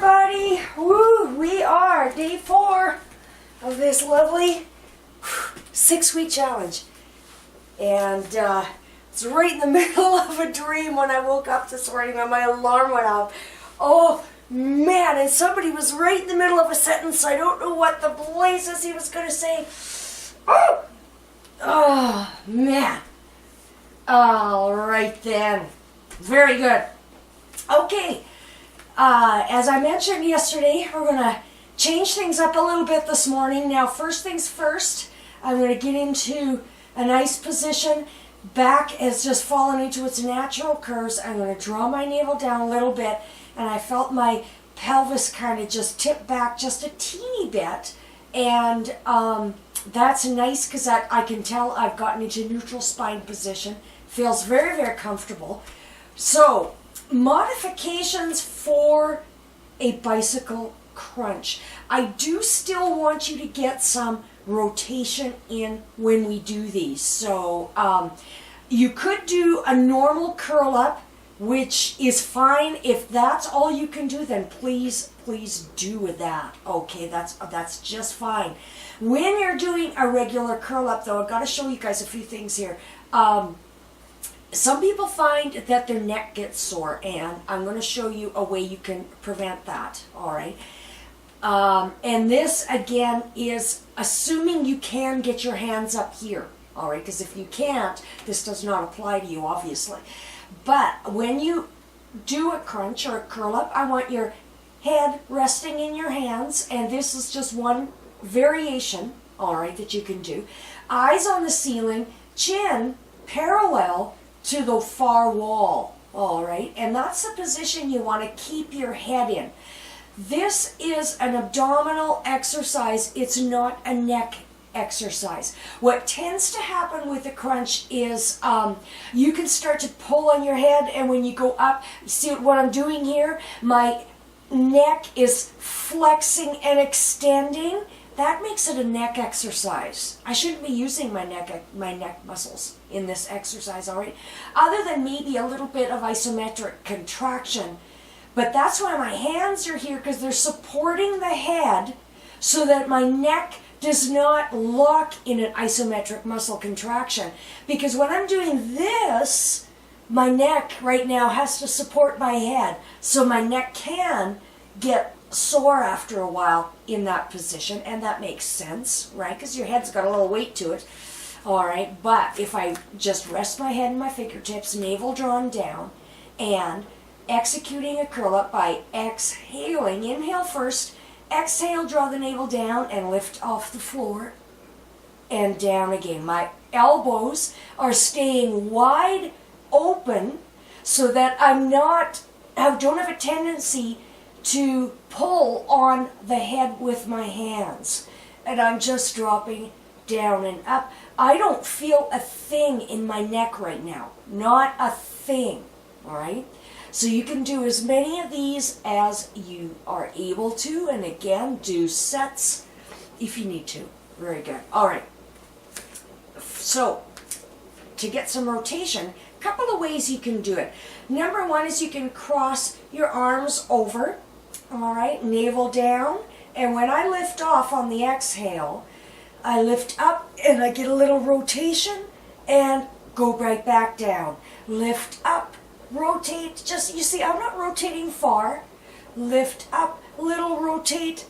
everybody. Woo, we are day 4 of this lovely 6-week challenge. And it's right in the middle of a dream when I woke up this morning when my alarm went off. Oh man, and somebody was right in the middle of a sentence. I don't know what the blazes he was going to say. Oh man. All right then. Very good. Okay. As I mentioned yesterday, we're going to change things up a little bit this morning. Now, first things first, I'm going to get into a nice position. Back is just falling into its natural curves. I'm going to draw my navel down a little bit, and I felt my pelvis kind of just tip back just a teeny bit. And that's nice because I can tell I've gotten into neutral spine position. Feels very, very comfortable. So, modifications for a bicycle crunch. I do still want you to get some rotation in when we do these. So you could do a normal curl up, which is fine. If that's all you can do, then please do that. Okay, that's just fine. When you're doing a regular curl up though, I've got to show you guys a few things here. Some people find that their neck gets sore, and I'm going to show you a way you can prevent that, all right? And this, again, is assuming you can get your hands up here, all right? Because if you can't, this does not apply to you, obviously. But when you do a crunch or a curl up, I want your head resting in your hands, and this is just one variation, all right, that you can do. Eyes on the ceiling, chin parallel to the far wall, all right? And that's the position you want to keep your head in. This is an abdominal exercise. It's not a neck exercise. What tends to happen with the crunch is you can start to pull on your head, and when you go up, see what I'm doing here? My neck is flexing and extending. That makes it a neck exercise. I shouldn't be using my neck muscles in this exercise, all right? Other than maybe a little bit of isometric contraction. But that's why my hands are here, because they're supporting the head so that my neck does not lock in an isometric muscle contraction. Because when I'm doing this, my neck right now has to support my head. So my neck can get sore after a while in that position, and that makes sense, right? Because your head's got a little weight to it, all right? But if I just rest my head in my fingertips, navel drawn down, and executing a curl up by exhaling, inhale first, exhale, draw the navel down and lift off the floor, and down again. My elbows are staying wide open so that I don't have a tendency to pull on the head with my hands. And I'm just dropping down and up. I don't feel a thing in my neck right now. Not a thing. All right? So you can do as many of these as you are able to. And again, do sets if you need to. Very good. All right. So, to get some rotation, a couple of ways you can do it. Number one is you can cross your arms over. All right, navel down, and when I lift off on the exhale, I lift up and I get a little rotation and go right back down. Lift up, rotate, just, you see, I'm not rotating far. Lift up, little rotate,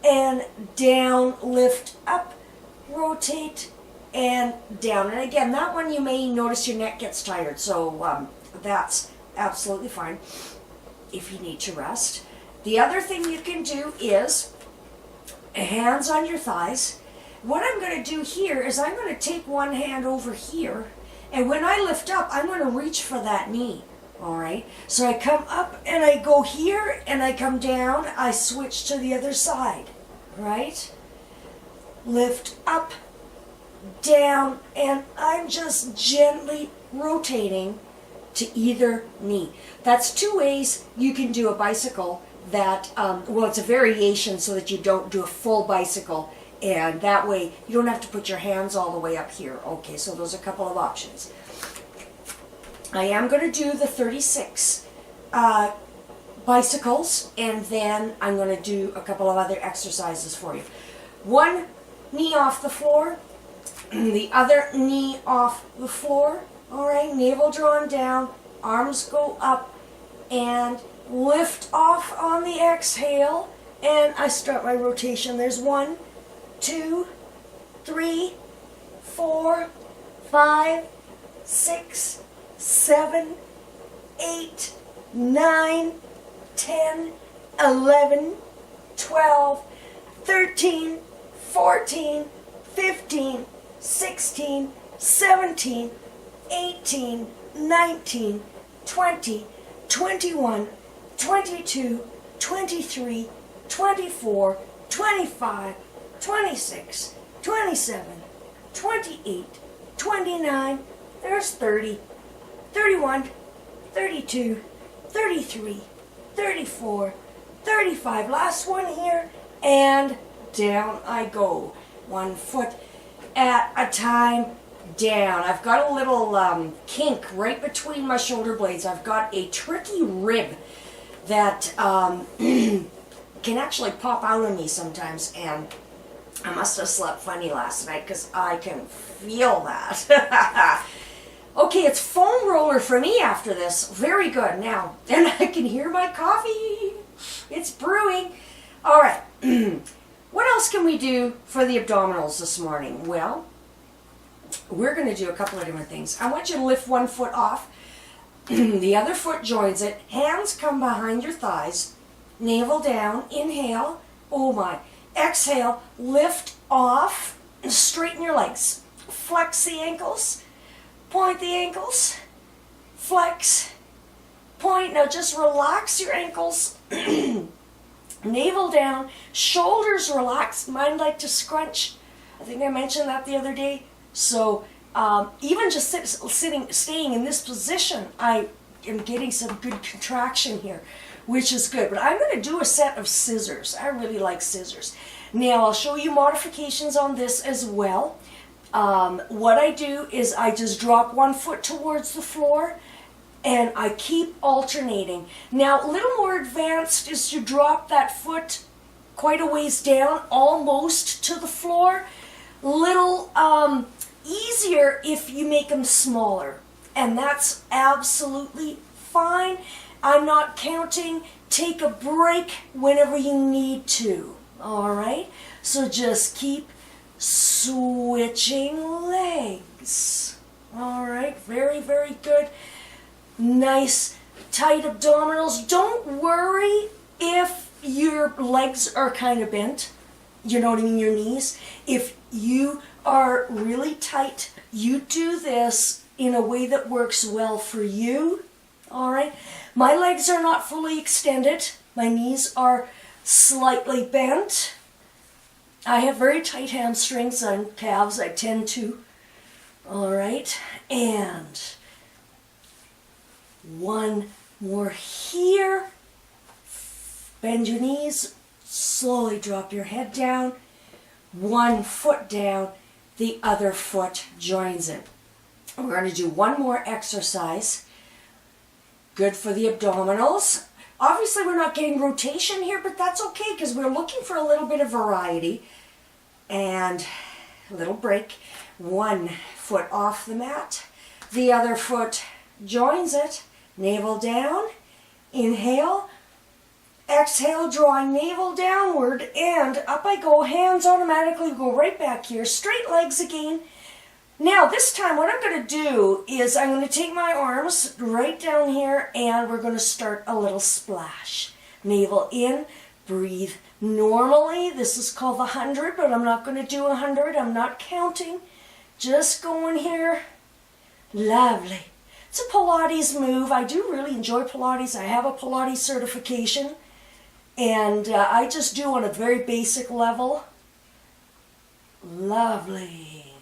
and down, lift up, rotate, and down. And again, that one you may notice your neck gets tired, so that's absolutely fine if you need to rest. The other thing you can do is hands on your thighs. What I'm going to do here is I'm going to take one hand over here, and when I lift up, I'm going to reach for that knee, all right? So I come up and I go here, and I come down, I switch to the other side, right? Lift up, down, and I'm just gently rotating to either knee. That's 2 ways you can do a bicycle that, well, it's a variation so that you don't do a full bicycle, and that way you don't have to put your hands all the way up here. Okay, so those are a couple of options. I am going to do the 36 bicycles, and then I'm going to do a couple of other exercises for you. One knee off the floor, the other knee off the floor. All right, navel drawn down, arms go up, and lift off on the exhale. And I start my rotation. There's 1, 2, 3, 4, 5, 6, 7, 8, 9, 10, 11, 12, 13, 14, 15, 16, 17, 18, 19, 20, 21, 22, 23, 24, 25, 26, 27, 28, 29, there's 30, 31, 32, 33, 34, 35. Last one here, and down I go. 1 foot at a time, down. I've got a little kink right between my shoulder blades. I've got a tricky rib that can actually pop out on me sometimes, and I must have slept funny last night because I can feel that. Okay, it's foam roller for me after this. Very good. Now, and I can hear my coffee. It's brewing. All right. What else can we do for the abdominals this morning? Well, we're going to do a couple of different things. I want you to lift 1 foot off. The other foot joins it. Hands come behind your thighs. Navel down. Inhale. Oh my. Exhale. Lift off. Straighten your legs. Flex the ankles. Point the ankles. Flex. Point. Now just relax your ankles. Navel down. Shoulders relaxed. Mine like to scrunch. I think I mentioned that the other day. So even just staying in this position, I am getting some good contraction here, which is good. But I'm going to do a set of scissors. I really like scissors. Now I'll show you modifications on this as well. What I do is I just drop 1 foot towards the floor, and I keep alternating. Now a little more advanced is to drop that foot quite a ways down, almost to the floor. Little easier if you make them smaller, and that's absolutely fine. I'm not counting. Take a break whenever you need to. All right, so just keep switching legs. All right, very, very good. Nice tight abdominals. Don't worry if your legs are kind of bent. You know what I mean, your knees. If you are really tight, you do this in a way that works well for you. All right. My legs are not fully extended. My knees are slightly bent. I have very tight hamstrings and calves. I tend to. All right. And 1 more here. Bend your knees. Slowly drop your head down. 1 foot down. The other foot joins it. We're going to do 1 more exercise. Good for the abdominals. Obviously, we're not getting rotation here, but that's okay because we're looking for a little bit of variety. And a little break. 1 foot off the mat. The other foot joins it. Navel down. Inhale. Exhale, drawing navel downward, and up I go. Hands automatically go right back here. Straight legs again. Now, this time what I'm going to do is I'm going to take my arms right down here, and we're going to start a little splash. Navel in, breathe. Normally, this is called the 100, but I'm not going to do 100. I'm not counting. Just going here. Lovely. It's a Pilates move. I do really enjoy Pilates. I have a Pilates certification. And I just do on a very basic level. Lovely.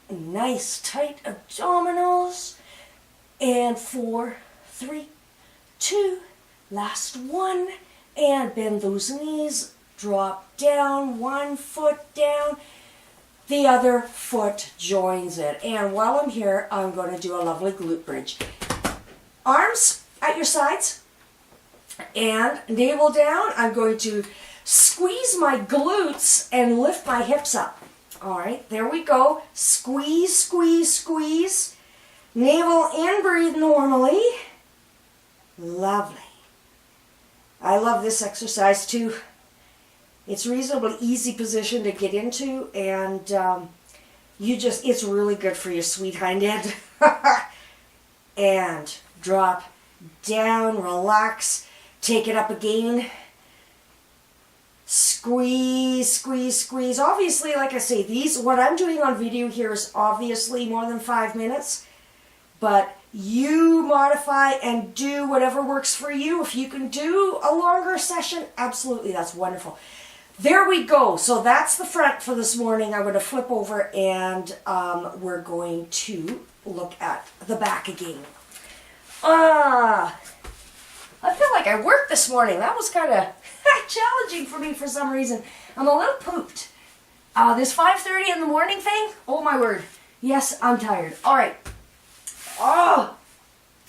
Nice tight abdominals. And 4, 3, 2, last one. And bend those knees. Drop down, 1 foot down. The other foot joins it. And while I'm here, I'm going to do a lovely glute bridge. Arms at your sides. And navel down, I'm going to squeeze my glutes and lift my hips up. All right, there we go. Squeeze, squeeze, squeeze. Navel in, breathe normally. Lovely. I love this exercise too. It's a reasonably easy position to get into, and it's really good for your sweet hind end. And drop down, relax, take it up again. Squeeze, squeeze, squeeze. Obviously, like I say, what I'm doing on video here is obviously more than 5 minutes, but you modify and do whatever works for you. If you can do a longer session, absolutely, that's wonderful. There we go. So that's the front for this morning. I'm going to flip over and we're going to look at the back again. I feel like I worked this morning. That was kind of challenging for me for some reason. I'm a little pooped. This 5:30 in the morning thing, oh my word. Yes, I'm tired. All right. Oh,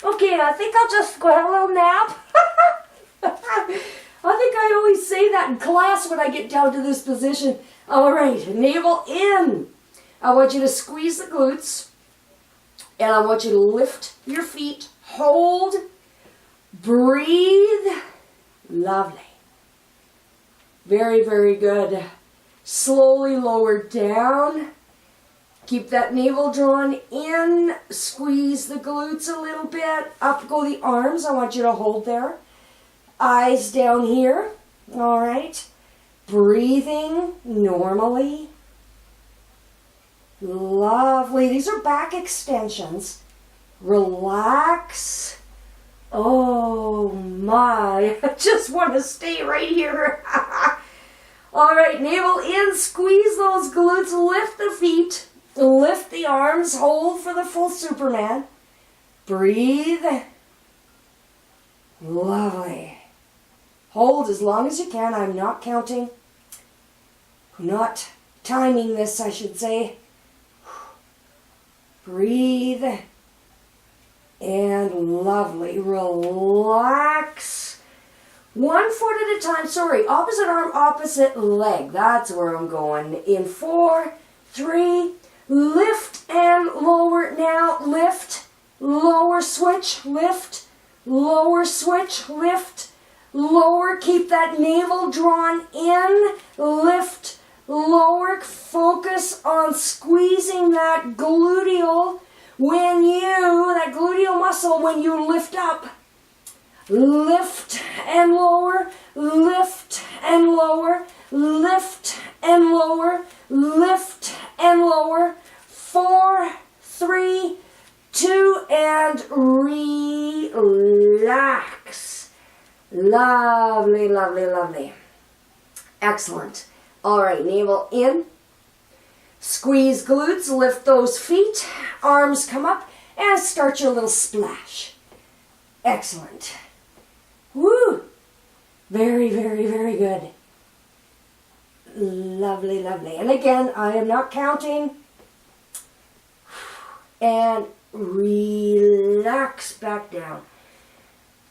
okay, I think I'll just go have a little nap. I think I always say that in class when I get down to this position. All right, navel in. I want you to squeeze the glutes, and I want you to lift your feet. Hold, breathe. Lovely. Very, very good. Slowly lower down. Keep that navel drawn in. Squeeze the glutes a little bit. Up go the arms. I want you to hold there. Eyes down here. All right. Breathing normally. Lovely. These are back extensions. Relax. Oh my. I just want to stay right here. All right. Navel in. Squeeze those glutes. Lift the feet. Lift the arms, hold for the full Superman. Breathe. Lovely. Hold as long as you can. I'm not counting. Not timing this, I should say. Breathe. And lovely. Relax. 1 foot at a time. Sorry, opposite arm, opposite leg. That's where I'm going. In 4, 3, lift and lower. Now lift, lower, switch, lift, lower, switch, lift, lower. Keep that navel drawn in, lift, lower. Focus on squeezing that gluteal that gluteal muscle when you lift up. Lift and lower, lift and lower, lift and lower, lift and lower. 4, 3, 2, and relax. Lovely, lovely, lovely. Excellent. All right, navel in. Squeeze glutes, lift those feet. Arms come up and start your little splash. Excellent. Woo! Very, very, very good. Lovely, lovely. And again, I am not counting. And relax back down.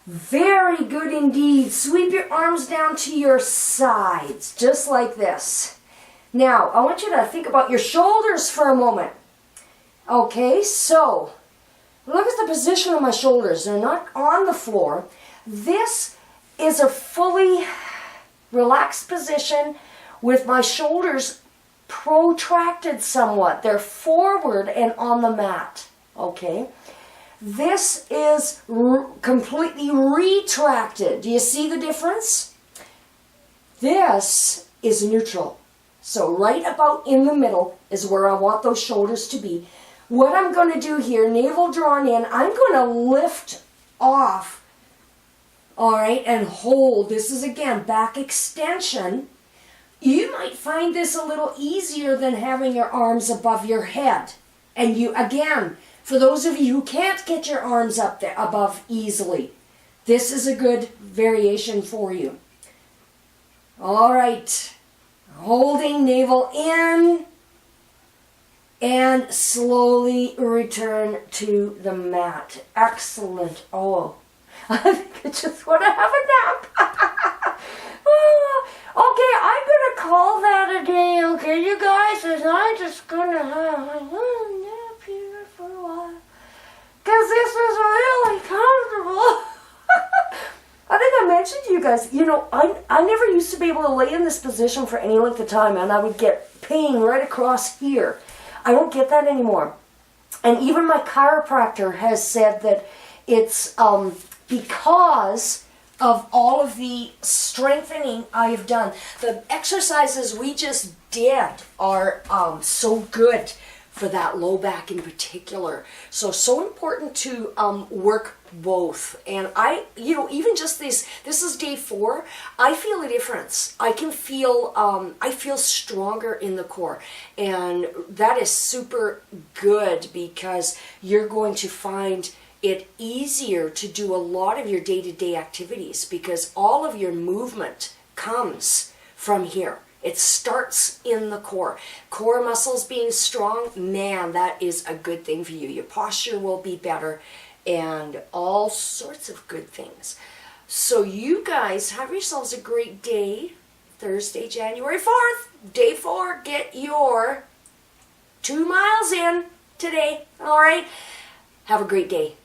Very good indeed. Sweep your arms down to your sides, just like this. Now, I want you to think about your shoulders for a moment. Okay, so look at the position of my shoulders. They're not on the floor. This is a fully relaxed position with my shoulders protracted somewhat. They're forward and on the mat. Okay. This is completely retracted. Do you see the difference? This is neutral. So right about in the middle is where I want those shoulders to be. What I'm going to do here, navel drawn in, I'm going to lift off, all right, and hold. This is, again, back extension. You might find this a little easier than having your arms above your head. And you, again, for those of you who can't get your arms up there above easily, this is a good variation for you. All right. Holding navel in and slowly return to the mat. Excellent. Oh, I think I just want to have a nap. Okay, I'm going to call that a day, okay, you guys? And I'm just going to have a little nap here for a while. Because this is really comfortable. I think I mentioned to you guys, you know, I never used to be able to lay in this position for any length of time, and I would get pain right across here. I don't get that anymore. And even my chiropractor has said that it's because of all of the strengthening I have done. The exercises we just did are so good for that low back in particular. So important to work both. And I, you know, even just this is day 4, I feel a difference. I can feel, I feel stronger in the core. And that is super good because you're going to find it easier to do a lot of your day-to-day activities because all of your movement comes from here. It starts in the core. Core muscles being strong, man, that is a good thing for you. Your posture will be better and all sorts of good things. So you guys have yourselves a great day. Thursday, January 4th, day 4. Get your 2 miles in today. All right. Have a great day.